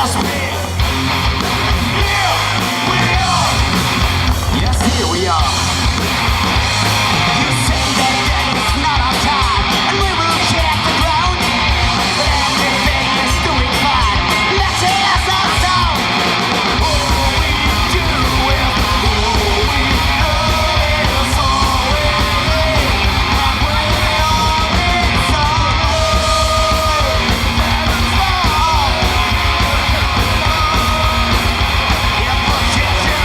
follows me. Here we are. Yes, here we are. You say that it's not our time, and we will check the ground. But everything is doing fine. Let's hear some sound. All we do is all we know is all we need. And we all need some love. Heaven's love. Yeah, push it to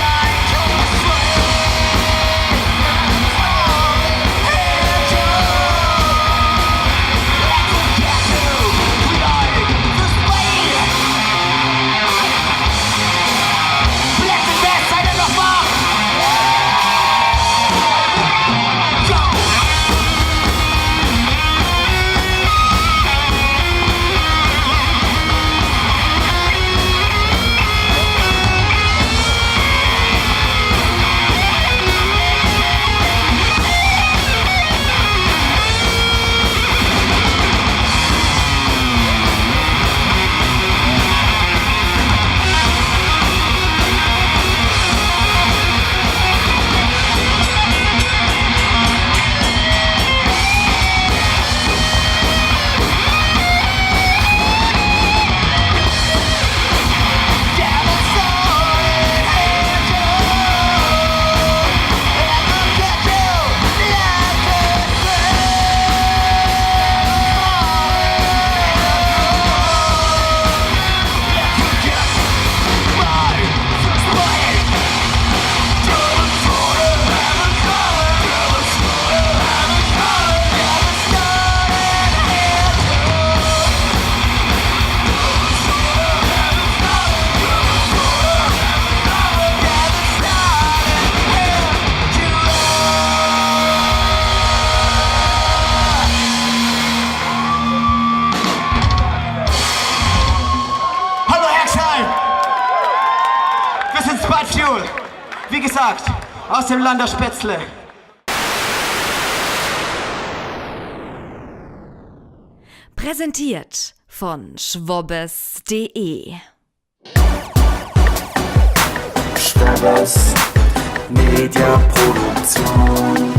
like a flame. Heaven's love. Hit you. Let's get to like this way. Blessed best side of the farm. Go! Hallo Herxheim! Wir sind Spud Fuel. Wie gesagt, aus dem Land der Spätzle. Präsentiert von schwobbes.de. Schwobbes Mediaproduktion.